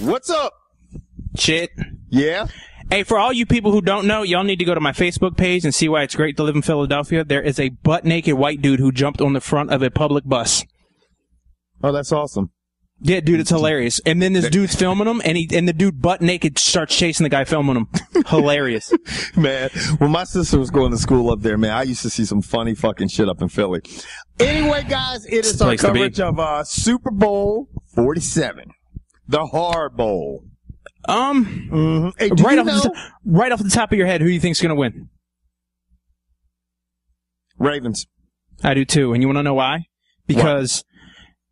What's up? Shit. Yeah? Hey, for all you people who don't know, y'all need to go to my Facebook page and see why it's great to live in Philadelphia. There is a butt-naked white dude who jumped on the front of a public bus. Oh, that's awesome. Yeah, dude, it's hilarious. And then this dude's filming him, and the dude butt-naked starts chasing the guy filming him. Hilarious. Man, when my sister was going to school up there, man, I used to see some funny fucking shit up in Philly. Anyway, guys, it is our coverage of Super Bowl XLVII. The HarBowl. Hey, right off the top of your head, who do you think's going to win? Ravens. I do too. And you want to know why? Because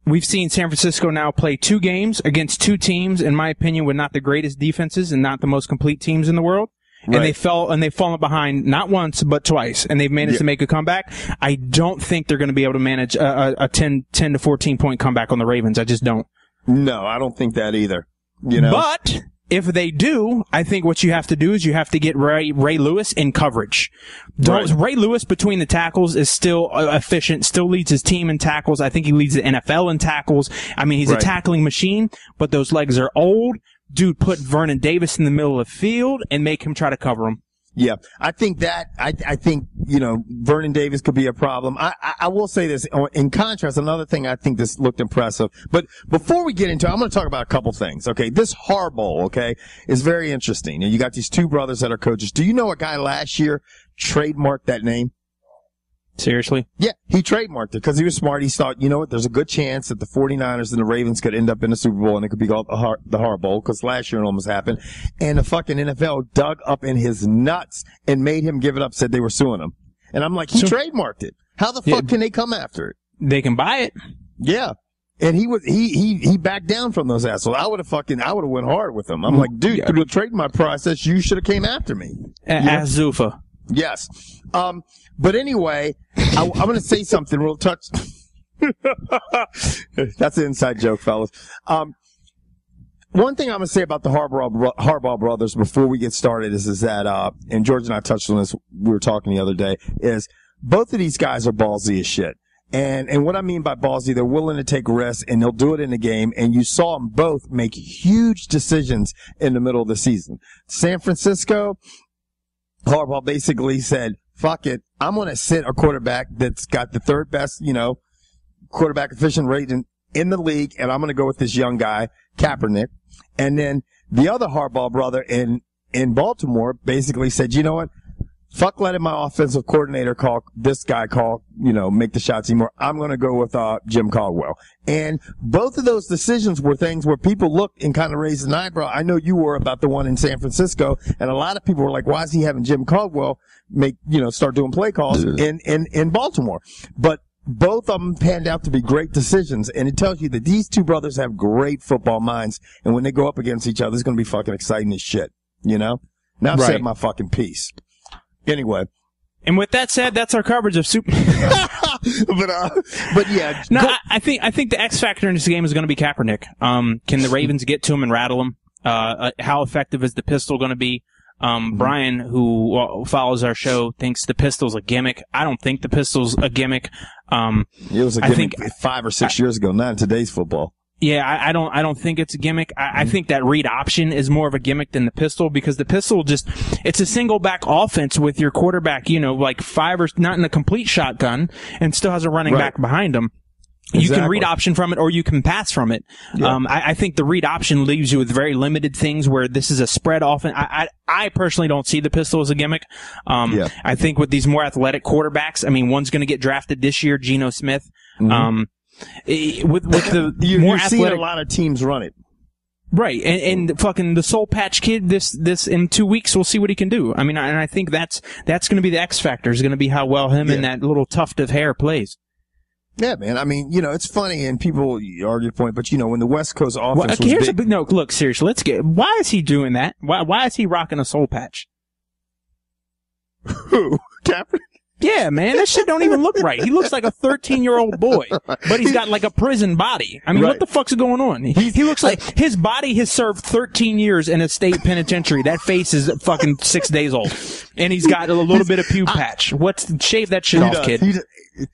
we've seen San Francisco now play 2 games against 2 teams, in my opinion, with not the greatest defenses and not the most complete teams in the world. Right. And they've fallen behind not once, but twice. And they've managed to make a comeback. I don't think they're going to be able to manage a 10 to 14 point comeback on the Ravens. I just don't. No, I don't think that either. You know? But if they do, I think what you have to do is you have to get Ray Lewis in coverage. Ray Lewis between the tackles is still efficient, still leads his team in tackles. I think he leads the NFL in tackles. I mean, he's a tackling machine, but those legs are old. Dude, put Vernon Davis in the middle of the field and make him try to cover him. Yeah, I think that, I think, you know, Vernon Davis could be a problem. I will say this, in contrast, another thing I think this looked impressive, but before we get into it, I'm going to talk about a couple things, okay? This HarBowl, okay, is very interesting. And you got these 2 brothers that are coaches. Do you know a guy last year trademarked that name? Seriously? Yeah, he trademarked it because he was smart. He thought, you know what, there's a good chance that the 49ers and the Ravens could end up in the Super Bowl and it could be called the HarBowl because last year it almost happened. And the fucking NFL dug up in his nuts and made him give it up, said they were suing him. And I'm like, he trademarked it. How the fuck can they come after it? They can buy it. Yeah. And he backed down from those assholes. I would have went hard with him. I'm like, dude, through the trademark process, you should have came after me. Ask Zuffa. Yes. But anyway, I'm going to say something real touch. That's an inside joke, fellas. One thing I'm going to say about the Harbaugh brothers before we get started is that, and George and I touched on this, we were talking the other day, is both of these guys are ballsy as shit. And what I mean by ballsy, they're willing to take risks and they'll do it in the game. And you saw them both make huge decisions in the middle of the season. San Francisco, Harbaugh basically said, fuck it, I'm going to sit a quarterback that's got the 3rd best, you know, quarterback efficient rating in the league, and I'm going to go with this young guy, Kaepernick. And then the other Harbaugh brother in Baltimore basically said, you know what, fuck letting my offensive coordinator make the shots anymore. I'm going to go with Jim Caldwell. And both of those decisions were things where people looked and kind of raised an eyebrow. I know you were about the one in San Francisco, and a lot of people were like, why is he having Jim Caldwell start doing play calls in Baltimore? But both of them panned out to be great decisions, and it tells you that these 2 brothers have great football minds, and when they go up against each other, it's going to be fucking exciting as shit, you know? Now I've said my fucking piece. Anyway. And with that said, that's our coverage of Super. but yeah. No, I think the X factor in this game is going to be Kaepernick. Can the Ravens get to him and rattle him? How effective is the pistol going to be? Brian, who follows our show, thinks the pistol's a gimmick. I don't think the pistol's a gimmick. It was a gimmick 5 or 6 years ago, not in today's football. Yeah, I don't think it's a gimmick. I think that read option is more of a gimmick than the pistol because the pistol it's a single back offense with your quarterback, like 5 or not in a complete shotgun and still has a running back behind him. Exactly. You can read option from it or you can pass from it. Yeah. I think the read option leaves you with very limited things where this is a spread offense. I personally don't see the pistol as a gimmick. I think with these more athletic quarterbacks, I mean, one's going to get drafted this year, Geno Smith. Mm-hmm. With the you're seeing a lot of teams run it. Right. And fucking the Soul Patch Kid this in 2 weeks, we'll see what he can do. I mean, and I think that's going to be the X factor is going to be how well him and that little tuft of hair plays. Yeah, man. I mean, it's funny, and people argue the point, but when the West Coast offense was big. No, look, seriously, why is he doing that? Why is he rocking a soul patch? Who? Kaepernick? Yeah, man, that shit don't even look right. He looks like a 13-year-old boy, but he's got like a prison body. I mean, what the fuck's going on? He looks like his body has served 13 years in a state penitentiary. That face is fucking 6 days old, and he's got a little bit of pew patch. Shave that shit off, kid.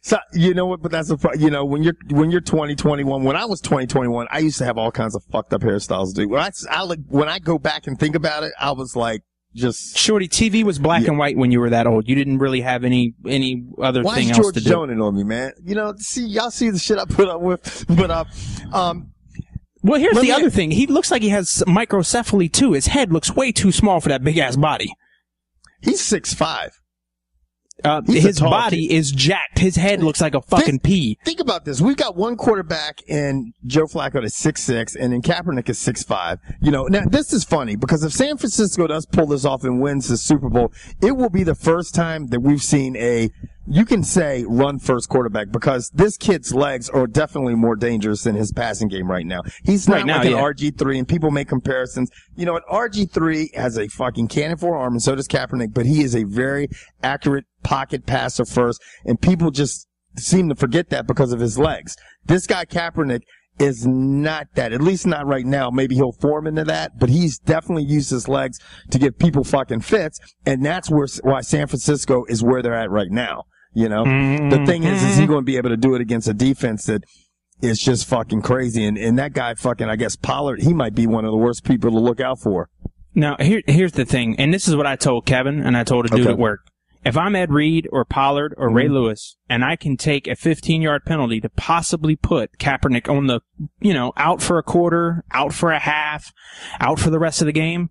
So, you know what? But that's when you're 20, 21. When I was 20, 21, I used to have all kinds of fucked up hairstyles, dude. When I go back and think about it, I was like, just Shorty, TV was black and white when you were that old. You didn't really have any other thing else to do. Why is George joning on me, man? You know, y'all see the shit I put up with, but well, here's the other thing. He looks like he has microcephaly too. His head looks way too small for that big ass body. He's 6'5". His body is jacked. His head looks like a fucking pea. Think about this. We've got one quarterback in Joe Flacco that's 6'6", and then Kaepernick is 6'5". You know, now this is funny because if San Francisco does pull this off and wins the Super Bowl, it will be the first time that we've seen you can say run first quarterback because this kid's legs are definitely more dangerous than his passing game right now. He's not like an RG3, and people make comparisons. You know what? RG3 has a fucking cannon for an arm, and so does Kaepernick, but he is a very accurate pocket passer first, and people just seem to forget that because of his legs. This guy Kaepernick is not that, at least not right now. Maybe he'll form into that, but he's definitely used his legs to give people fucking fits, and that's why San Francisco is where they're at right now. You know, the thing is he going to be able to do it against a defense that is just fucking crazy? And that guy fucking, I guess Pollard, he might be one of the worst people to look out for. Now, here's the thing, and this is what I told Kevin, and I told a dude at work. If I'm Ed Reed or Pollard or Ray Lewis, and I can take a 15-yard penalty to possibly put Kaepernick on the, out for a quarter, out for a half, out for the rest of the game,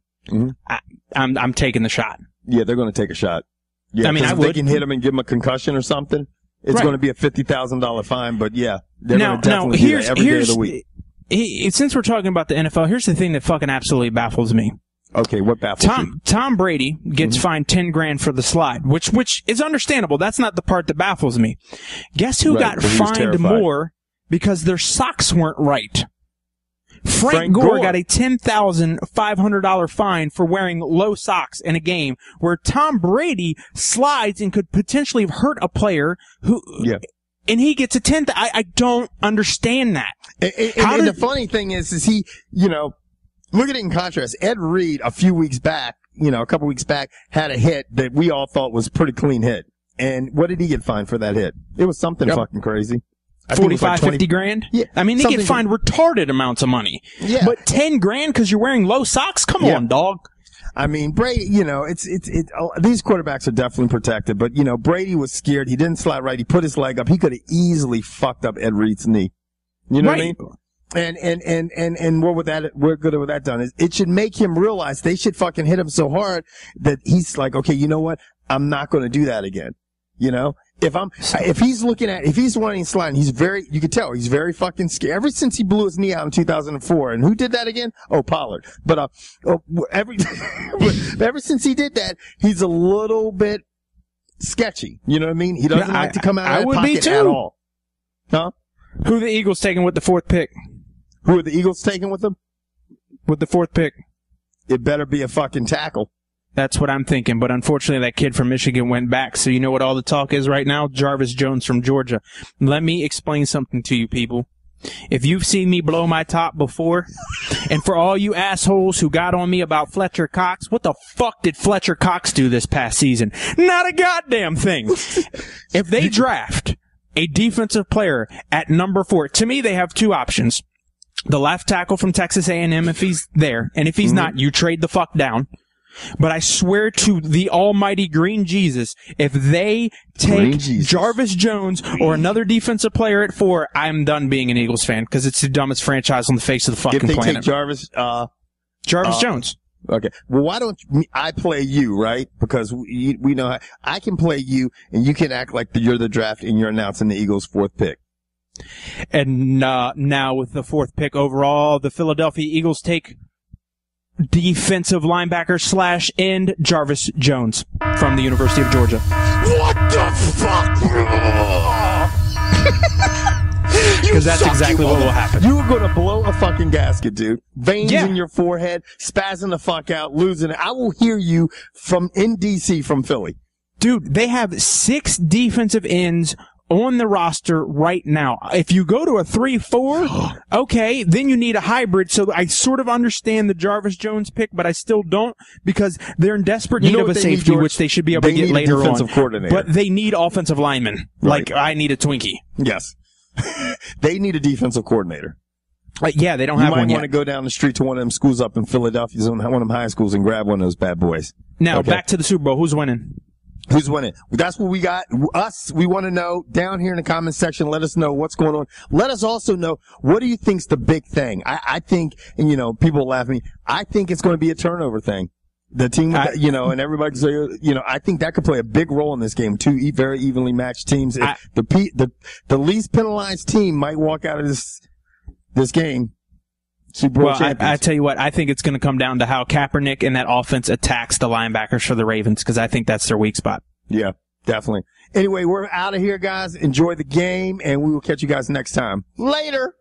I'm taking the shot. Yeah, they're going to take a shot. Yeah, I mean, if they can hit him and give him a concussion or something, it's going to be a $50,000 fine. But yeah, they're going to definitely do that every day of the week. Since we're talking about the NFL, here's the thing that fucking absolutely baffles me. Okay, what baffles you? Tom Brady gets fined $10,000 for the slide, which is understandable. That's not the part that baffles me. Guess who got fined more because their socks weren't right? Frank Gore got a $10,500 fine for wearing low socks in a game where Tom Brady slides and could potentially have hurt a player and he gets a $10,000. I don't understand that. And the funny thing is he, look at it in contrast. Ed Reed, a couple weeks back, had a hit that we all thought was a pretty clean hit. And what did he get fined for that hit? It was something fucking crazy. 45, 50 grand? Yeah. I mean, they get fined retarded amounts of money. Yeah. But 10 grand because you're wearing low socks? Come on, dog. I mean, Brady, these quarterbacks are definitely protected, but, Brady was scared. He didn't slide right. He put his leg up. He could have easily fucked up Ed Reed's knee. You know what I mean? And what good would that done is it should make him realize they should fucking hit him so hard that he's like, okay, you know what? I'm not going to do that again. If he's running sliding, you can tell he's very fucking scared. Ever since he blew his knee out in 2004, and who did that again? Oh, Pollard. But, ever since he did that, he's a little bit sketchy. You know what I mean? He doesn't like to come out of that pocket at all. Huh? Who are the Eagles taking with the fourth pick? Who are the Eagles taking with them? With the fourth pick. It better be a fucking tackle. That's what I'm thinking, but unfortunately that kid from Michigan went back, so you know what all the talk is right now? Jarvis Jones from Georgia. Let me explain something to you people. If you've seen me blow my top before, and for all you assholes who got on me about Fletcher Cox, what the fuck did Fletcher Cox do this past season? Not a goddamn thing. If they draft a defensive player at number 4, to me they have two options. The left tackle from Texas A&M if he's there, and if he's not, you trade the fuck down. But I swear to the almighty green Jesus, if they take Jarvis Jones or another defensive player at 4, I'm done being an Eagles fan because it's the dumbest franchise on the face of the fucking planet. If they take Jarvis Jones. Okay. Well, why don't I play you, right? Because we know I can play you and you can act like you're the draft and you're announcing the Eagles' 4th pick. And now with the 4th pick overall, the Philadelphia Eagles take defensive linebacker / end Jarvis Jones from the University of Georgia. What the fuck? Because that's exactly what will happen. You are going to blow a fucking gasket, dude. Veins in your forehead, spazzing the fuck out, losing it. I will hear you in D.C. from Philly. Dude, they have 6 defensive ends on the roster right now. If you go to a 3-4, okay, then you need a hybrid. So I sort of understand the Jarvis Jones pick, but I still don't, because they're in desperate need of a safety, which they should be able to get later on. But they need offensive linemen. Right. Like I need a Twinkie. Yes. They need a defensive coordinator. Yeah, they don't have one yet. You might want to go down the street to one of them schools up in Philadelphia, one of them high schools, and grab one of those bad boys. Now, back to the Super Bowl. Who's winning? Who's winning? That's what we got. We want to know down here in the comment section. Let us know what's going on. Let us also know, what do you think's the big thing? I think, and people laugh at me, I think it's going to be a turnover thing. The team, and everybody can say, I think that could play a big role in this game. 2 very evenly matched teams. The least penalized team might walk out of this game Super Bowl champions. I tell you what, I think it's going to come down to how Kaepernick and that offense attacks the linebackers for the Ravens, because I think that's their weak spot. Yeah, definitely. Anyway, we're out of here, guys. Enjoy the game, and we will catch you guys next time. Later.